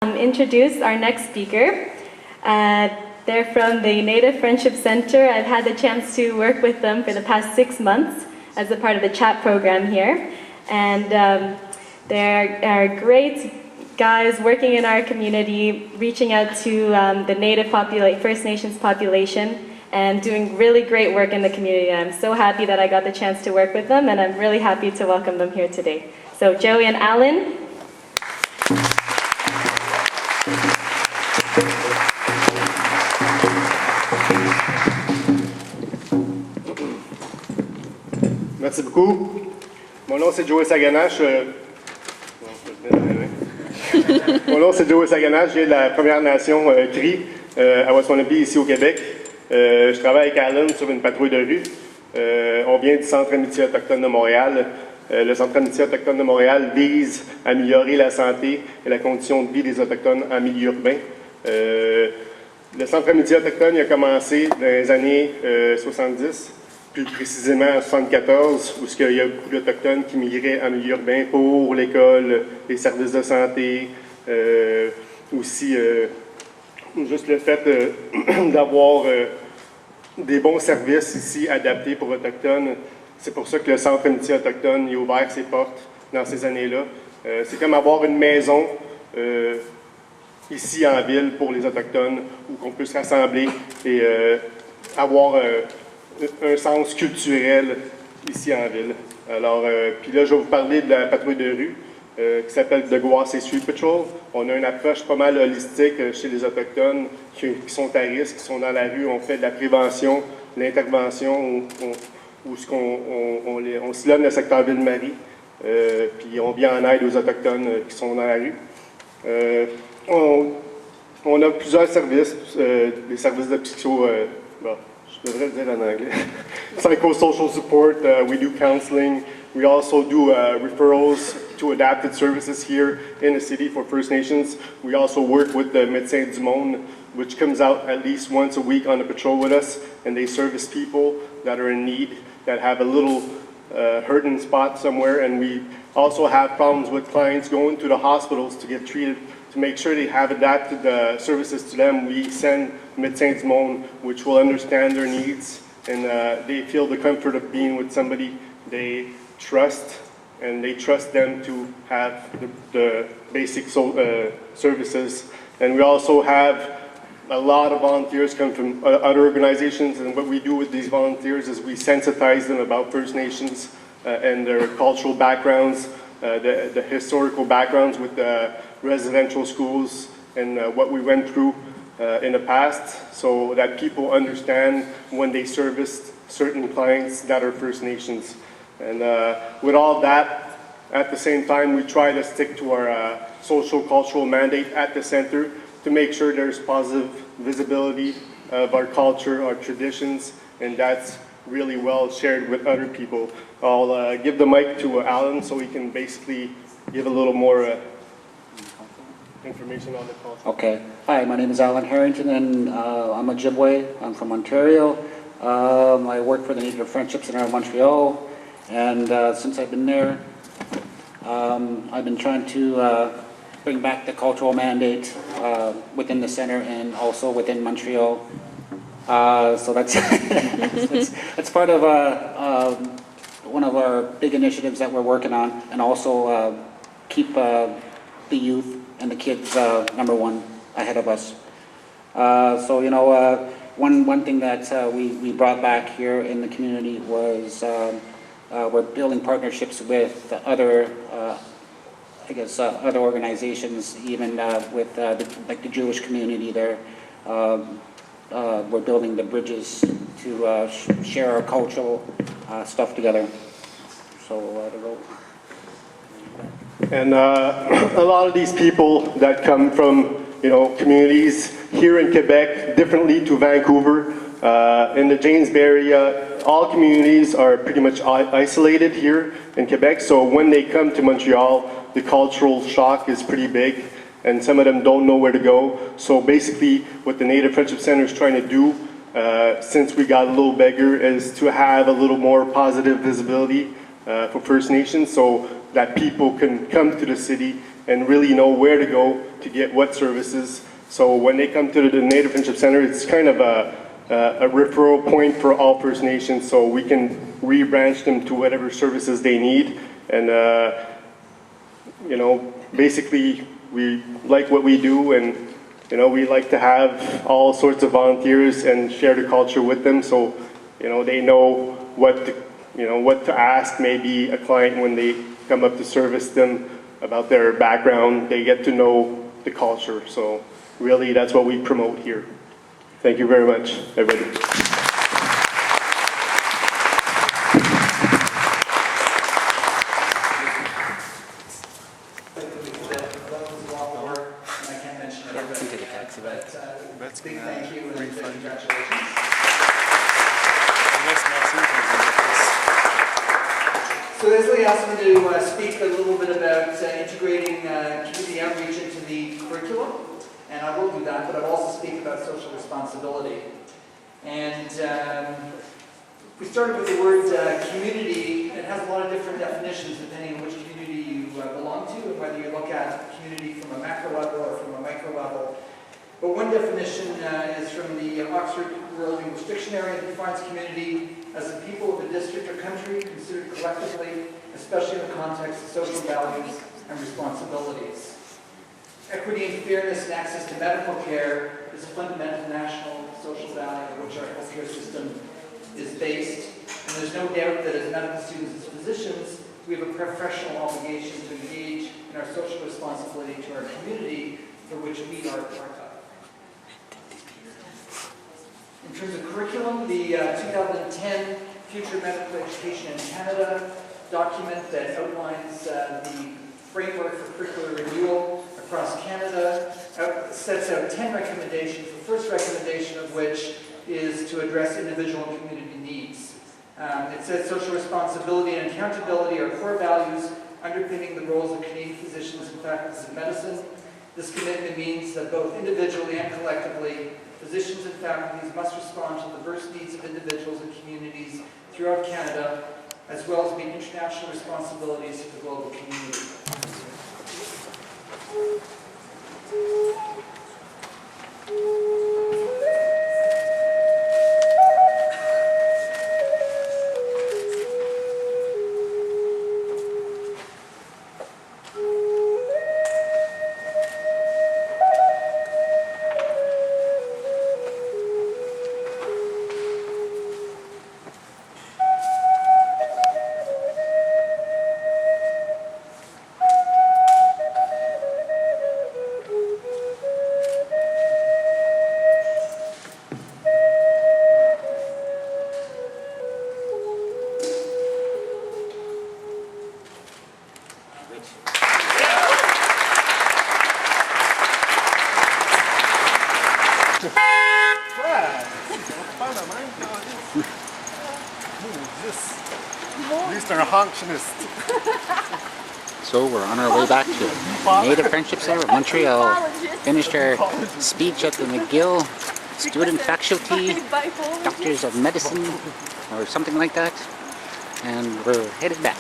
Introduce our next speaker. They're from the Native Friendship Center. I've had the chance to work with them for the past 6 months as a part of the chat program here. And they're great guys working in our community, reaching out to the Native First Nations population, and doing really great work in the community. And I'm so happy that I got the chance to work with them, and I'm really happy to welcome them here today. So Joey and Alan. Merci beaucoup. Mon nom c'est Joey Saganache. Mon nom c'est Joey Saganache. Je viens de la Première Nation Cri à Waswanipi, ici au Québec. Je travaille avec Alan sur une patrouille de rue. On vient du Centre Amitié Autochtone de Montréal. Le Centre Amitié Autochtone de Montréal vise à améliorer la santé et la condition de vie des Autochtones en milieu urbain. Le Centre Amitié Autochtone a commencé dans les années 70. Plus précisément en 1974, où il y a beaucoup d'Autochtones qui migraient en milieu urbain pour l'école, les services de santé, aussi juste le fait d'avoir des bons services ici adaptés pour Autochtones. C'est pour ça que le Centre Amitié Autochtone a ouvert ses portes dans ces années-là. C'est comme avoir une maison ici en ville pour les Autochtones, où on peut se rassembler et avoir un sens culturel ici en ville. Alors, puis là, je vais vous parler de la patrouille de rue qui s'appelle The Kawahse Street Patrol. On a une approche pas mal holistique chez les Autochtones qui sont à risque, qui sont dans la rue. On fait de la prévention, de l'intervention, on sillonne le secteur Ville-Marie, puis on vient en aide aux Autochtones qui sont dans la rue. On a plusieurs services, des services de psycho... je devrais le dire en anglais. Psychosocial support, we do counseling. We also do referrals to adapted services here in the city for First Nations. We also work with the Médecins du Monde, which comes out at least once a week on the patrol with us, and they service people that are in need, that have a little hurting spot somewhere, and we also have problems with clients going to the hospitals to get treated. To make sure they have adapted services to them, we send Médecins du Monde, which will understand their needs, and they feel the comfort of being with somebody they trust, and they trust them to have the basic services. And we also have a lot of volunteers come from other organizations, and what we do with these volunteers is we sensitize them about First Nations and their cultural backgrounds, the historical backgrounds with residential schools and what we went through in the past, so that people understand when they serviced certain clients that are First Nations. And with all that, at the same time, we try to stick to our social cultural mandate at the center to make sure there's positive visibility of our culture, our traditions, and that's really well shared with other people. I'll give the mic to Alan so he can basically give a little more information on the culture. Okay. Hi, my name is Alan Harrington, and I'm a Ojibwe. I'm from Ontario. I work for the Native Friendship Center in Montreal, and since I've been there, I've been trying to bring back the cultural mandate within the center and also within Montreal. So that's that's part of one of our big initiatives that we're working on, and also keep the youth and the kids number one ahead of us. So you know, one thing that we brought back here in the community was we're building partnerships with other other organizations, even with like the Jewish community there. We're building the bridges to share our cultural stuff together. So I don't know. And a lot of these people that come from, you know, communities here in Quebec, differently to Vancouver, in the James Bay area, all communities are pretty much isolated here in Quebec. So when they come to Montreal, the cultural shock is pretty big, and some of them don't know where to go. So basically, what the Native Friendship Center is trying to do, since we got a little bigger, is to have a little more positive visibility for First Nations, so that people can come to the city and really know where to go to get what services. So when they come to the Native Friendship Center, it's kind of a referral point for all First Nations, so we can rebranch them to whatever services they need. And you know, basically we like what we do, and you know, we like to have all sorts of volunteers and share the culture with them, so you know, they know what to ask maybe a client when they come up to service them about their background. They get to know the culture, so really that's what we promote here. Thank you very much, everybody. Big thank you and congratulations. So Leslie asked me to speak a little bit about integrating community outreach into the curriculum, and I will do that, but I'll also speak about social responsibility. And we started with the word community. It has a lot of different definitions depending on which community you belong to, and whether you look at community from a macro level or from a micro level. But one definition is from the Oxford World English Dictionary. It defines community as the people of a district or country considered collectively, especially in the context of social values and responsibilities. Equity and fairness and access to medical care is a fundamental national social value on which our healthcare system is based. And there's no doubt that as medical students, as physicians, we have a professional obligation to engage in our social responsibility to our community, for which we are part of. In terms of curriculum, the 2010 Future Medical Education in Canada document that outlines the framework for curricular renewal across Canada sets out 10 recommendations, the first recommendation of which is to address individual and community needs. It says social responsibility and accountability are core values underpinning the roles of Canadian physicians and faculties of medicine. This commitment means that both individually and collectively, physicians and faculties must respond to the diverse needs of individuals and communities throughout Canada, as well as meet international responsibilities to the global community. So we're on our way back to Native Friendship Center of Montreal. Finished our speech at the Mcgill Student Faculty Doctors of Medicine or something like that, and we're headed back.